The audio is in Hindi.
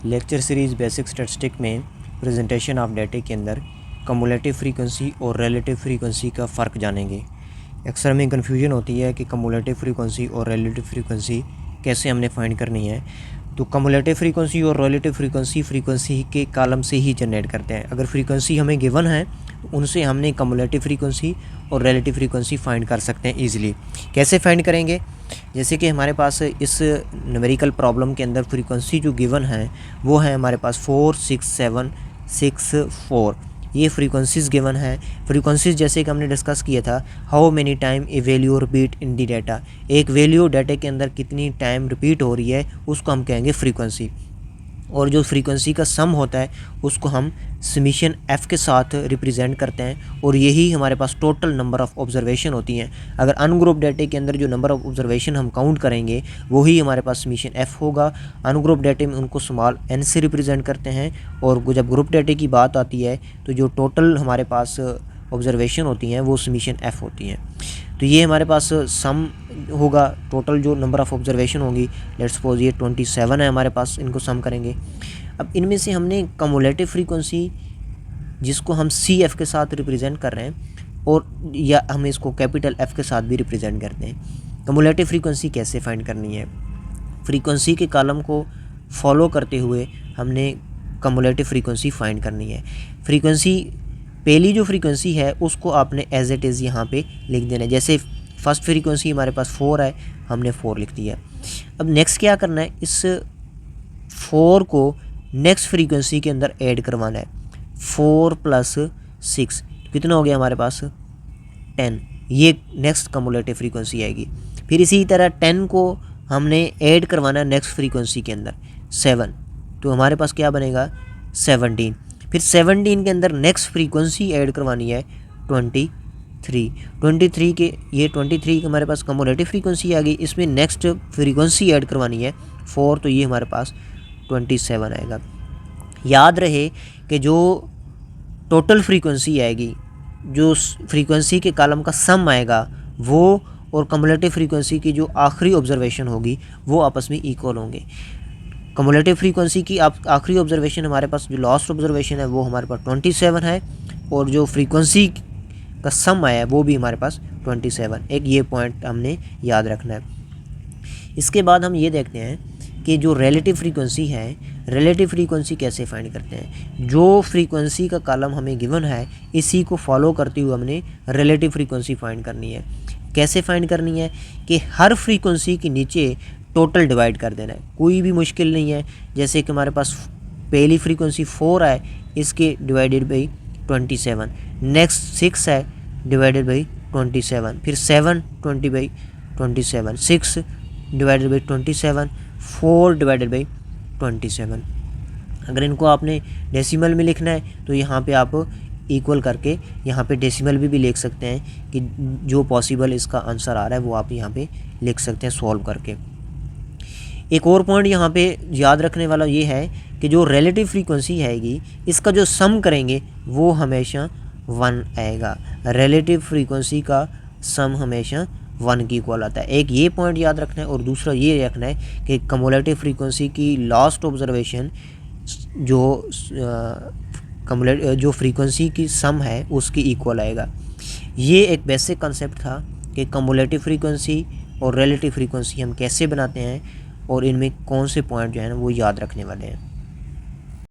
लेक्चर सीरीज़ बेसिक स्टैटिस्टिक में प्रेजेंटेशन ऑफ डाटा के अंदर कम्युलेटिव फ्रीक्वेंसी और रिलेटिव फ्रीक्वेंसी का फ़र्क जानेंगे। अक्सर में कन्फ्यूजन होती है कि कम्युलेटिव फ्रीक्वेंसी और रिलेटिव फ्रीक्वेंसी कैसे हमने फाइंड करनी है। तो कम्युलेटिव फ्रीक्वेंसी और रिलेटिव फ्रीक्वेंसी के कॉलम से ही जनरेट करते हैं। अगर फ्रीक्वेंसी हमें गिवन है तो उनसे हमने कम्युलेटिव फ्रीक्वेंसी और रिलेटिव फ्रीक्वेंसी फाइंड कर सकते हैं ईजिली। कैसे फाइंड करेंगे? जैसे कि हमारे पास इस न्यूमेरिकल प्रॉब्लम के अंदर फ्रीक्वेंसी जो गिवन है वो है हमारे पास 4 6 7 6 4। ये फ्रीक्वेंसीज़ गिवन है। फ्रीक्वेंसीज़ जैसे कि हमने डिस्कस किया था, how many time A value repeat in the data, एक वैल्यू डाटा के अंदर कितनी टाइम रिपीट हो रही है उसको हम कहेंगे फ्रीक्वेंसी। और जो फ्रीक्वेंसी का सम होता है उसको हम समीशन एफ़ के साथ रिप्रेजेंट करते हैं, और यही हमारे पास टोटल नंबर ऑफ़ ऑब्जर्वेशन होती हैं। अगर अनग्रुप डाटे के अंदर जो नंबर ऑफ़ ऑब्जर्वेशन हम काउंट करेंगे वही हमारे पास समीशन एफ़ होगा। अनग्रुप डाटे में उनको स्मॉल एन से रिप्रेजेंट करते हैं, और जब ग्रुप डाटे की बात आती है तो जो टोटल हमारे पास ऑब्जर्वेशन होती हैं वो समीशन एफ़ होती हैं। तो ये हमारे पास सम होगा, टोटल जो नंबर ऑफ़ ऑब्जर्वेशन होंगी। लेट्स सपोज ये 27 है हमारे पास, इनको सम करेंगे। अब इनमें से हमने कम्युलेटिव फ्रीक्वेंसी जिसको हम सी एफ़ के साथ रिप्रेजेंट कर रहे हैं, और या हम इसको कैपिटल एफ़ के साथ भी रिप्रेजेंट करते हैं। कम्युलेटिव फ्रीक्वेंसी कैसे फाइंड करनी है? फ्रीक्वेंसी के कॉलम को फॉलो करते हुए हमने कम्युलेटिव फ्रीक्वेंसी फाइंड करनी है। फ्रीक्वेंसी पहली जो फ्रीक्वेंसी है उसको आपने एज इट इज़ यहाँ पे लिख देना है। जैसे फर्स्ट फ्रीक्वेंसी हमारे पास 4 है, हमने 4 लिख दिया। अब नेक्स्ट क्या करना है, इस 4 को नेक्स्ट फ्रीक्वेंसी के अंदर ऐड करवाना है। 4 + 6 कितना हो गया हमारे पास? 10। ये नेक्स्ट कम्युलेटिव फ्रीक्वेंसी आएगी। फिर इसी तरह 10 को हमने ऐड करवाना है नेक्स्ट फ्रीक्वेंसी के अंदर 7, तो हमारे पास क्या बनेगा? 17। फिर 17 के अंदर नेक्स्ट फ्रीक्वेंसी ऐड करवानी है 23। 23 के ये 23 हमारे पास कम्युलेटिव फ्रीक्वेंसी आ गई। इसमें नेक्स्ट फ्रीक्वेंसी ऐड करवानी है 4, तो ये हमारे पास 27 आएगा। याद रहे कि जो टोटल फ्रीक्वेंसी आएगी, जो फ्रीक्वेंसी के कॉलम का सम आएगा वो, और कम्युलेटिव फ्रीक्वेंसी की जो आखिरी ऑब्जर्वेशन होगी वो आपस में इक्वल होंगे। कम्युलेटिव फ्रीक्वेंसी की आखिरी ऑब्जर्वेशन हमारे पास जो लास्ट ऑब्जर्वेशन है वो हमारे पास 27 है, और जो फ्रीक्वेंसी का सम आया है वो भी हमारे पास 27। एक ये पॉइंट हमने याद रखना है। इसके बाद हम ये देखते हैं कि जो रिलेटिव फ्रीक्वेंसी है, रिलेटिव फ्रीक्वेंसी कैसे फाइंड करते हैं। जो फ्रीक्वेंसी का कॉलम हमें गिवन है इसी को फॉलो करते हुए हमने रिलेटिव फ्रीक्वेंसी फाइंड करनी है। कैसे फाइंड करनी है कि हर फ्रीक्वेंसी के नीचे टोटल डिवाइड कर देना है, कोई भी मुश्किल नहीं है। जैसे कि हमारे पास पहली फ्रीक्वेंसी 4 है, इसके डिवाइडेड बाई 27, नेक्स्ट 6 है डिवाइडेड बाई 27, फिर 7 20/27, 6 डिवाइडेड बाई 27, 4 डिवाइडेड बाई 27। अगर इनको आपने डेसिमल में लिखना है तो यहाँ पे आप इक्वल करके यहाँ पे डेसिमल भी लिख सकते हैं, कि जो पॉसिबल इसका आंसर आ रहा है वो आप यहाँ पे लिख सकते हैं सॉल्व करके। एक और पॉइंट यहाँ पे याद रखने वाला ये है कि जो रिलेटिव फ्रीक्वेंसी आएगी इसका जो सम करेंगे वो हमेशा 1 आएगा। रिलेटिव फ्रीक्वेंसी का सम हमेशा 1 की इक्वल आता है। एक ये पॉइंट याद रखना है, और दूसरा ये रखना है कि कम्युलेटिव फ्रीक्वेंसी की लास्ट ऑब्जर्वेशन जो फ्रीक्वेंसी की सम है उसकी इक्वल आएगा। ये एक बेसिक कंसेप्ट था कि कम्युलेटिव फ्रीक्वेंसी और रिलेटिव फ्रीक्वेंसी हम कैसे बनाते हैं, और इनमें कौन से पॉइंट जो है ना वो याद रखने वाले हैं।